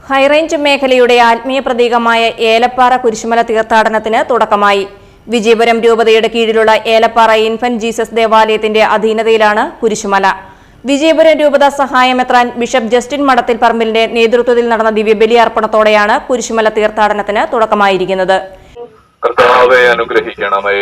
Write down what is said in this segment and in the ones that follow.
High range മേഖലയുടെ ആത്മീയ പ്രതീകമായ ഏലപ്പാറ കുരിശുമല തീർത്ഥാടനത്തിന് തുടക്കമായി. വിജയപുരം രൂപതയുടെ കീഴിലുള്ള ഏലപ്പാറ ഇൻഫന്റ് ജീസസ് ദേവാലയത്തിന്റെ അധീനതയിലാണ് കുരിശുമല. വിജയപുരം രൂപത സഹായമെത്രാൻ ബിഷപ്പ് ജസ്റ്റിൻ മഠത്തിൽ പറമ്പിലിന്റെ നേതൃത്വത്തിൽ നടന്ന ദിവ്യബലി അർപ്പണത്തോടെയാണ് കുരിശുമല തീർത്ഥാടനത്തിന് തുടക്കമായിരിക്കുന്നത്. കർത്താവേ അനുഗ്രഹിക്കണമേ.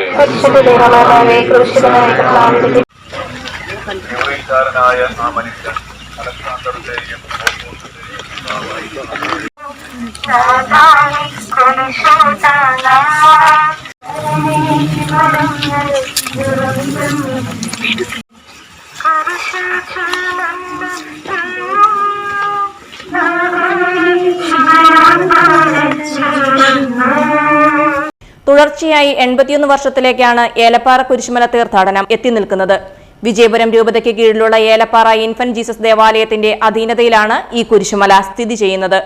തുടർച്ചയായി 81 വർഷത്തിലേക്കാണ് ഏലപ്പാറ കുരിശുമല തീർത്ഥാടനം എത്തി നിൽക്കുന്നത്. വിജയപുരം രൂപതയ്ക്ക് കീഴിലുള്ള ഏലപ്പാറ ഇൻഫന്റ് ജീസസ് ദേവാലയത്തിന്റെ അധീനതയിലാണ് ഈ കുരിശുമല സ്ഥിതി ചെയ്യുന്നത്.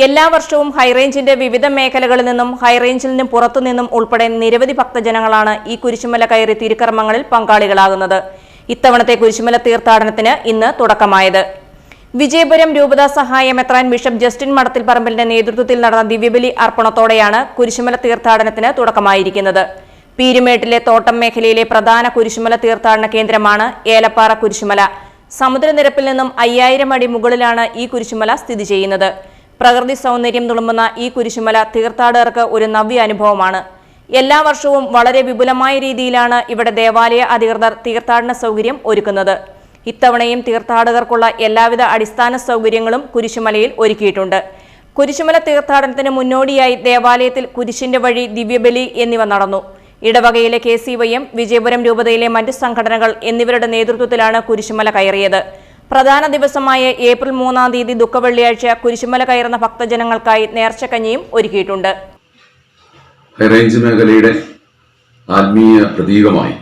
എല്ലാ വർഷവും ഹൈറേഞ്ചിന്റെ വിവിധ മേഖലകളിൽ നിന്നും ഹൈറേഞ്ചിൽ നിന്നും പുറത്തുനിന്നും ഉൾപ്പെടെ നിരവധി ഭക്തജനങ്ങളാണ് ഈ കുരിശുമല കയറി തിരുക്കർമ്മങ്ങളിൽ പങ്കാളികളാകുന്നത്. ഇത്തവണത്തെ കുരിശുമല തീർത്ഥാടനത്തിന് ഇന്ന് തുടക്കമായത്. വിജയപുരം രൂപത സഹായമെത്രാൻ ബിഷപ്പ് ജസ്റ്റിൻ മഠത്തിൽ പറമ്പിലിന്റെ നേതൃത്വത്തിൽ നടന്ന ദിവ്യബലി അർപ്പണത്തോടെയാണ് കുരിശുമല തീർത്ഥാടനത്തിന് തുടക്കമായിരിക്കുന്നത്. പീരുമേട്ടിലെ തോട്ടം മേഖലയിലെ പ്രധാന കുരിശുമല തീർത്ഥാടന കേന്ദ്രമാണ് ഏലപ്പാറ കുരിശുമല. സമുദ്രനിരപ്പിൽ നിന്നും 5000 അടി മുകളിലാണ് ഈ കുരിശുമല സ്ഥിതി ചെയ്യുന്നത്. പ്രകൃതി സൗന്ദര്യം തുളുമ്പുന്ന ഈ കുരിശുമല തീർത്ഥാടകർക്ക് ഒരു നവ്യ അനുഭവമാണ്. എല്ലാ വർഷവും വളരെ വിപുലമായ രീതിയിലാണ് ഇവിടെ ദേവാലയ അധികൃതർ തീർത്ഥാടന സൗകര്യം ഒരുക്കുന്നത്. ഇത്തവണയും തീർത്ഥാടകർക്കുള്ള എല്ലാവിധ അടിസ്ഥാന സൗകര്യങ്ങളും കുരിശുമലയിൽ ഒരുക്കിയിട്ടുണ്ട്. കുരിശുമല തീർത്ഥാടനത്തിന് മുന്നോടിയായി ദേവാലയത്തിൽ കുരിശിന്റെ വഴി, ദിവ്യബലി എന്നിവ നടന്നു. ഇടവകയിലെ KCYM, വിജയപുരം രൂപതയിലെ മറ്റ് സംഘടനകൾ എന്നിവരുടെ നേതൃത്വത്തിലാണ് കുരിശുമല കയറിയത്. പ്രധാന ദിവസമായ ഏപ്രിൽ 3-ാം തീയതി ദുഃഖവെള്ളിയാഴ്ച കുരിശുമല കയറുന്ന ഭക്തജനങ്ങൾക്കായി നേർച്ചക്കഞ്ഞിയും ഒരുക്കിയിട്ടുണ്ട്. ഹൈറേഞ്ച് മേഖലയുടെ ആത്മീയ പ്രതീകമായി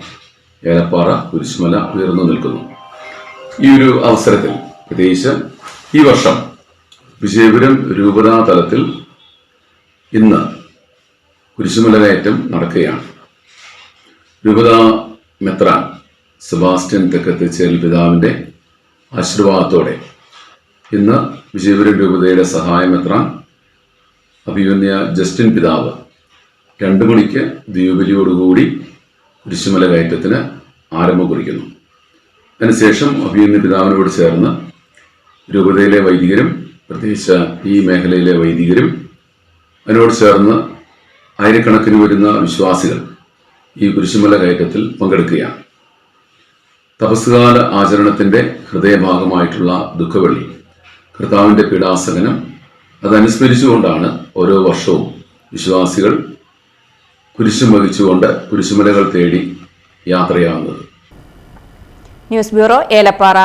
ഏലപ്പാറ കുരിശുമല ഉയർന്നു നിൽക്കുന്നു. ഈ ഒരു അവസരത്തിൽ പ്രത്യേകിച്ച് ഈ വർഷം വിജയപുരം രൂപതാ തലത്തിൽ ഇന്ന് കുരിശുമല കയറ്റം നടക്കുകയാണ്. രൂപതാ മെത്രാൻ സെബാസ്റ്റ്യൻ തെക്കത്തിച്ചേൽ പിതാവിൻ്റെ ആശീർവാദത്തോടെ ഇന്ന് വിജയപുരം രൂപതയുടെ സഹായമെത്രാൻ അഭിമന്യ ജസ്റ്റിൻ പിതാവ് 2 മണിക്ക് ദിവ്യബലിയോടുകൂടി കുരിശുമല കയറ്റത്തിന് ആരംഭം കുറിക്കുന്നു. അതിനുശേഷം അഭിമന്യ പിതാവിനോട് ചേർന്ന് രൂപതയിലെ വൈദികരും പ്രത്യേകിച്ച് ഈ മേഖലയിലെ വൈദികരും അതിനോട് ചേർന്ന് ആയിരക്കണക്കിന് വരുന്ന വിശ്വാസികൾ ഈ കുരിശുമല കയറ്റത്തിൽ പങ്കെടുക്കുകയാണ്. തപസ്സുകാല ആചരണത്തിൻ്റെ ഹൃദയഭാഗമായിട്ടുള്ള ദുഃഖവെള്ളി, കർത്താവിൻ്റെ പീഡാസഹനം, അതനുസ്മരിച്ചുകൊണ്ടാണ് ഓരോ വർഷവും വിശ്വാസികൾ കുരിശും വഹിച്ചുകൊണ്ട് കുരിശുമലകൾ തേടി യാത്രയാകുന്നത്. News bureau, Elappara.